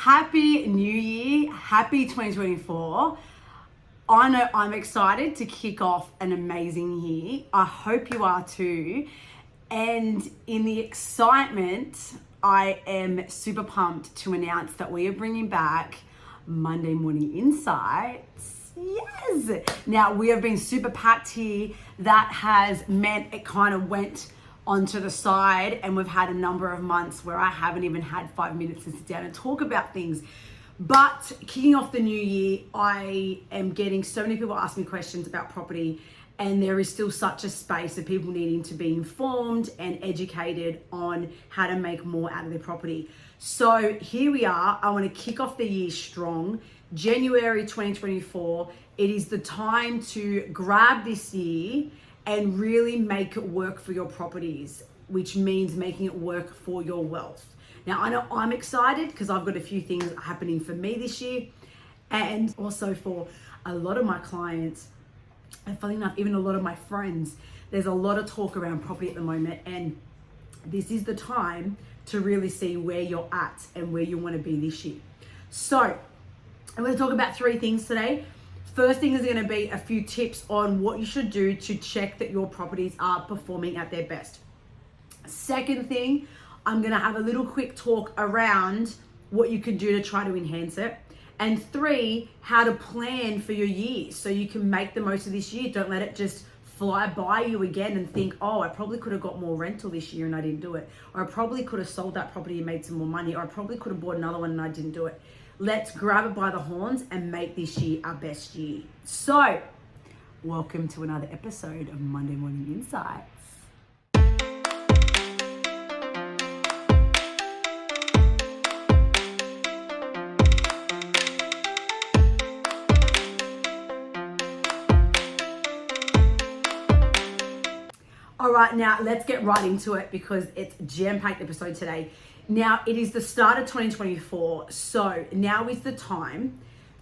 Happy New Year, happy 2024. I know I'm excited to kick off an amazing year. I hope you are too. And in the excitement, I am super pumped to announce that we are bringing back Monday Morning Insights. Yes! Now, we have been super packed here. That has meant it kind of went onto the side, and we've had a number of months where I haven't even had 5 minutes to sit down and talk about things. But kicking off the new year, I am getting so many people ask me questions about property, and there is still such a space of people needing to be informed and educated on how to make more out of their property. So here we are. I want to kick off the year strong. January 2024, it is the time to grab this year and really make it work for your properties, which means making it work for your wealth. Now, I know I'm excited because I've got a few things happening for me this year, and also for a lot of my clients, and funny enough, even a lot of my friends. There's a lot of talk around property at the moment, and this is the time to really see where you're at and where you want to be this year. So I'm going to talk about 3 things today. First thing is going to be a few tips on what you should do to check that your properties are performing at their best. Second thing, I'm going to have a little quick talk around what you can do to try to enhance it. And 3, how to plan for your year so you can make the most of this year. Don't let it just fly by you again and think, oh, I probably could have got more rental this year and I didn't do it. Or I probably could have sold that property and made some more money. Or I probably could have bought another one and I didn't do it. Let's grab it by the horns and make this year our best year. So, welcome to another episode of Monday Morning Insights. All right, now let's get right into it because it's a jam-packed episode today. Now, it is the start of 2024, so now is the time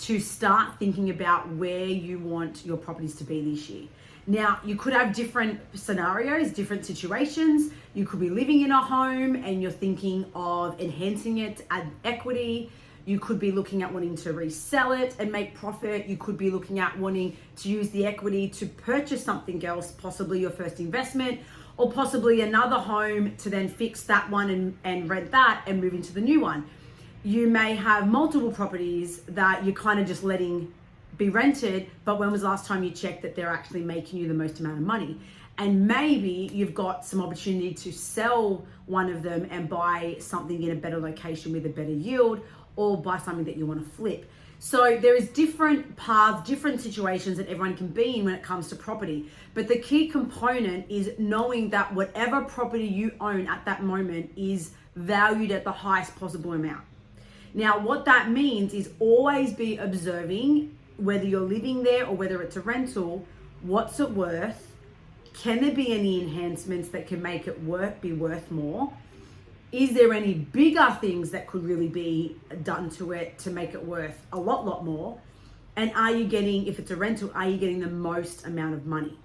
to start thinking about where you want your properties to be this year. Now, you could have different scenarios, different situations. You could be living in a home and you're thinking of enhancing it, add equity. You could be looking at wanting to resell it and make profit. You could be looking at wanting to use the equity to purchase something else, possibly your first investment, or possibly another home to then fix that one and rent that and move into the new one. You may have multiple properties that you're kind of just letting be rented, but when was the last time you checked that they're actually making you the most amount of money? And maybe you've got some opportunity to sell one of them and buy something in a better location with a better yield, or buy something that you want to flip. So there is different paths, different situations that everyone can be in when it comes to property. But the key component is knowing that whatever property you own at that moment is valued at the highest possible amount. Now, what that means is always be observing whether you're living there or whether it's a rental, what's it worth? Can there be any enhancements that can make it be worth more? Is there any bigger things that could really be done to it to make it worth a lot more? And are you getting, if it's a rental, are you getting the most amount of money?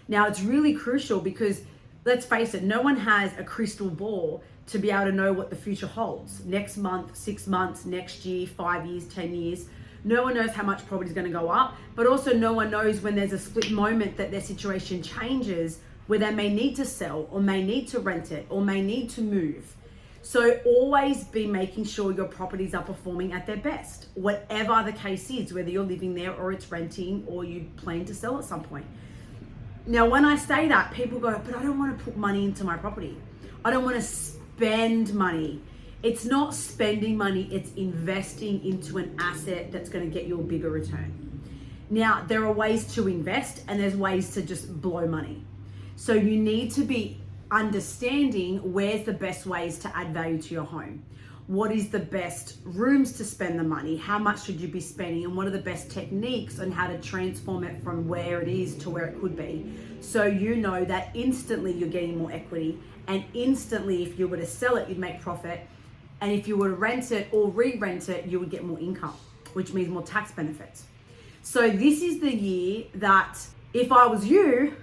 Now, it's really crucial because let's face it, no one has a crystal ball to be able to know what the future holds. Next month, 6 months, next year, 5 years, 10 years. No one knows how much property is going to go up, but also no one knows when there's a split moment that their situation changes where they may need to sell or may need to rent it or may need to move. So always be making sure your properties are performing at their best, whatever the case is, whether you're living there or it's renting or you plan to sell at some point. Now, when I say that, people go, but I don't want to put money into my property. I don't want to spend money. It's not spending money, it's investing into an asset that's going to get you a bigger return. Now, there are ways to invest and there's ways to just blow money. So you need to be understanding where's the best ways to add value to your home. What is the best rooms to spend the money? How much should you be spending? And what are the best techniques on how to transform it from where it is to where it could be? So you know that instantly you're getting more equity, and instantly if you were to sell it, you'd make profit. And if you were to rent it or re-rent it, you would get more income, which means more tax benefits. So this is the year that if I was you,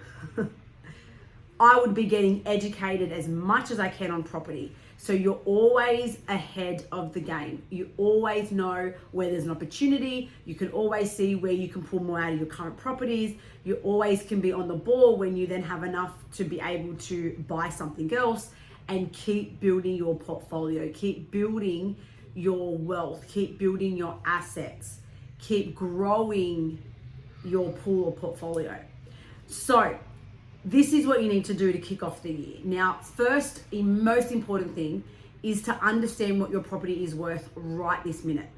I would be getting educated as much as I can on property. So you're always ahead of the game. You always know where there's an opportunity. You can always see where you can pull more out of your current properties. You always can be on the ball when you then have enough to be able to buy something else and keep building your portfolio, keep building your wealth, keep building your assets, keep growing your pool or portfolio. So this is what you need to do to kick off the year. Now, first, the most important thing is to understand what your property is worth right this minute.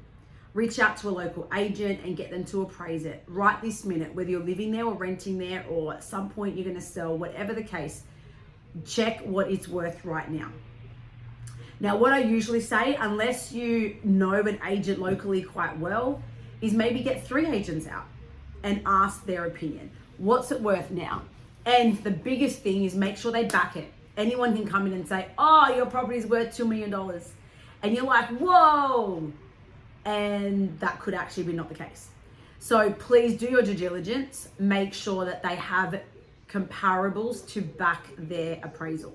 Reach out to a local agent and get them to appraise it right this minute, whether you're living there or renting there, or at some point you're going to sell, whatever the case, check what it's worth right now. Now, what I usually say, unless you know an agent locally quite well, is maybe get 3 agents out and ask their opinion. What's it worth now? And the biggest thing is make sure they back it. Anyone can come in and say, oh, your property is worth $2 million. And you're like, whoa. And that could actually be not the case. So please do your due diligence. Make sure that they have comparables to back their appraisal.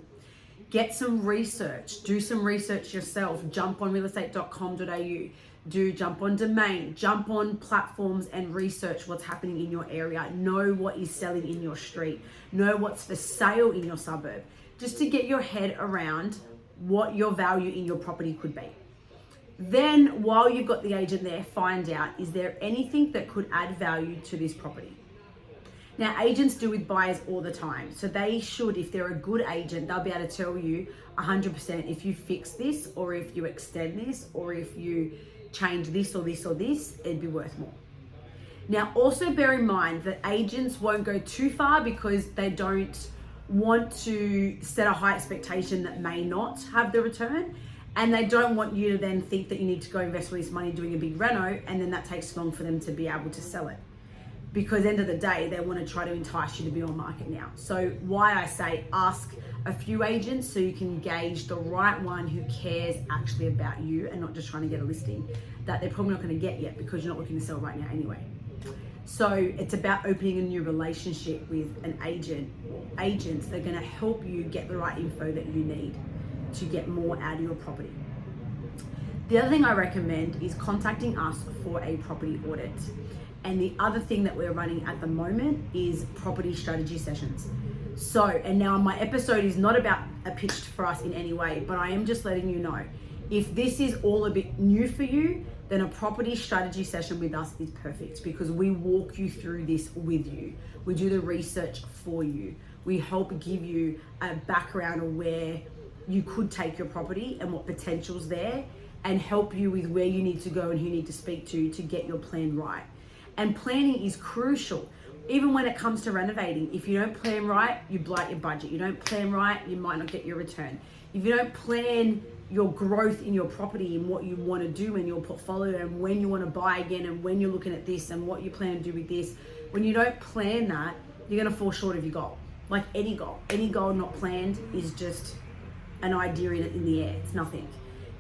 Get some research. Do some research yourself. Jump on realestate.com.au. Jump on Domain. Jump on platforms and research what's happening in your area. Know what is selling in your street. Know what's for sale in your suburb. Just to get your head around what your value in your property could be. Then, while you've got the agent there, find out, is there anything that could add value to this property? Now, agents do with buyers all the time. So they should, if they're a good agent, they'll be able to tell you 100% if you fix this, or if you extend this, or if you change this or this or this, it'd be worth more. Now, also bear in mind that agents won't go too far because they don't want to set a high expectation that may not have the return. And they don't want you to then think that you need to go invest all this money doing a big reno, and then that takes long for them to be able to sell it. Because at the end of the day, they want to try to entice you to be on market now. So why I say ask a few agents so you can gauge the right one who cares actually about you and not just trying to get a listing that they're probably not going to get yet because you're not looking to sell right now anyway. So it's about opening a new relationship with an agent, agents that are going to help you get the right info that you need to get more out of your property. The other thing I recommend is contacting us for a property audit. And the other thing that we're running at the moment is property strategy sessions. So, and now my episode is not about a pitch for us in any way, but I am just letting you know, if this is all a bit new for you, then a property strategy session with us is perfect because we walk you through this with you. We do the research for you. We help give you a background of where you could take your property and what potential's there, and help you with where you need to go and who you need to speak to get your plan right. And planning is crucial. Even when it comes to renovating, if you don't plan right, you blight your budget. You don't plan right, you might not get your return. If you don't plan your growth in your property and what you want to do in your portfolio and when you want to buy again and when you're looking at this and what you plan to do with this, when you don't plan that, you're going to fall short of your goal. Like any goal not planned is just an idea in the air. It's nothing.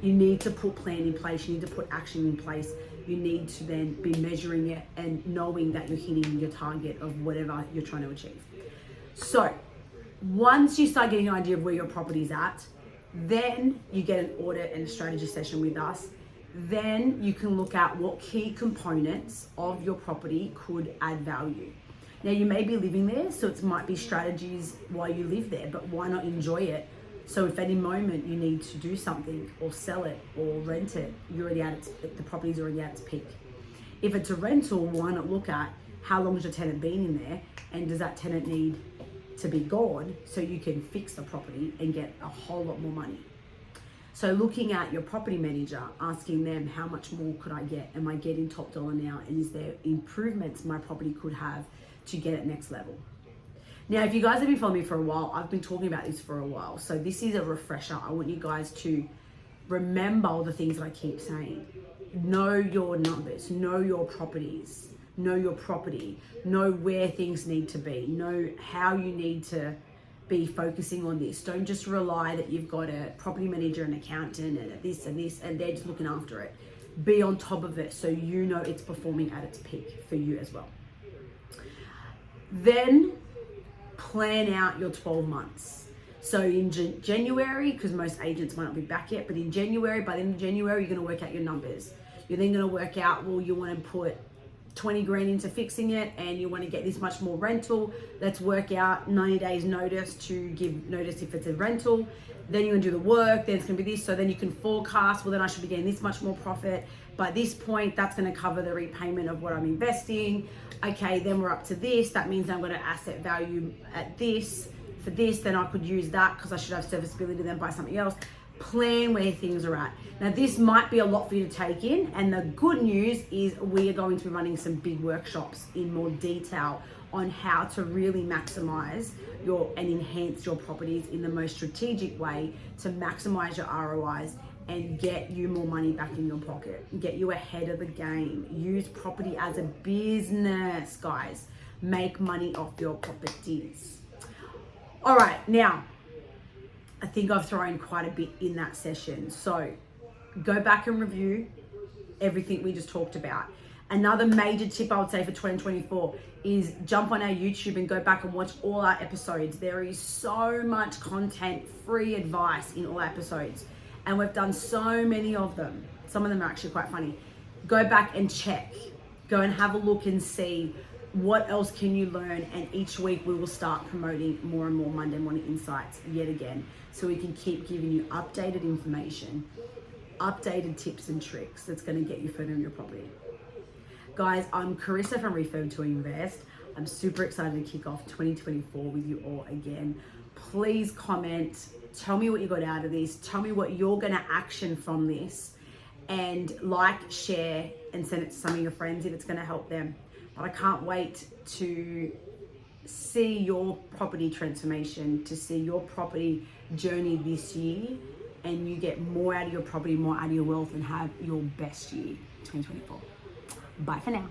You need to put plan in place. You need to put action in place. You need to then be measuring it and knowing that you're hitting your target of whatever you're trying to achieve. So once you start getting an idea of where your property's at, then you get an audit and a strategy session with us. Then you can look at what key components of your property could add value. Now you may be living there, so it might be strategies while you live there, but why not enjoy it? So if any moment you need to do something or sell it or rent it, you're already the property's already at its peak. If it's a rental, why not look at how long has your tenant been in there, and does that tenant need to be gone so you can fix the property and get a whole lot more money. So looking at your property manager, asking them how much more could I get? Am I getting top dollar now? And is there improvements my property could have to get it next level? Now, if you guys have been following me for a while, I've been talking about this for a while. So this is a refresher. I want you guys to remember all the things that I keep saying. Know your numbers, know your properties, know your property, know where things need to be, know how you need to be focusing on this. Don't just rely that you've got a property manager, an accountant, and this, and they're just looking after it. Be on top of it so you know it's performing at its peak for you as well. Then plan out your 12 months. So in January, because most agents might not be back yet, but in January, by the end of January, you're going to work out your numbers. You're then going to work out, well, you want to put 20 grand into fixing it and you want to get this much more rental. Let's work out 90 days notice to give notice if it's a rental. Then you're going to do the work, then it's going to be this. So then you can forecast, well, then I should be getting this much more profit. By this point, that's going to cover the repayment of what I'm investing. Okay, then we're up to this. That means I'm going to asset value at this. For this, then I could use that because I should have serviceability, then buy something else. Plan where things are at. Now, this might be a lot for you to take in, and the good news is we are going to be running some big workshops in more detail on how to really maximize and enhance your properties in the most strategic way to maximize your ROIs and get you more money back in your pocket, get you ahead of the game. Use property as a business, guys. Make money off your properties. All right, now, I think I've thrown quite a bit in that session. So go back and review everything we just talked about. Another major tip I would say for 2024 is jump on our YouTube and go back and watch all our episodes. There is so much content, free advice in all our episodes. And we've done so many of them. Some of them are actually quite funny. Go back and check. Go and have a look and see what else can you learn, and each week we will start promoting more and more Monday Morning Insights yet again, so we can keep giving you updated information, updated tips and tricks that's going to get you further in your property. Guys, I'm Carissa from Refurb to Invest. I'm super excited to kick off 2024 with you all again. Please comment, tell me what you got out of this, tell me what you're going to action from this, and like, share, and send it to some of your friends if it's going to help them. But I can't wait to see your property transformation, to see your property journey this year, and you get more out of your property, more out of your wealth, and have your best year, 2024. Bye for now.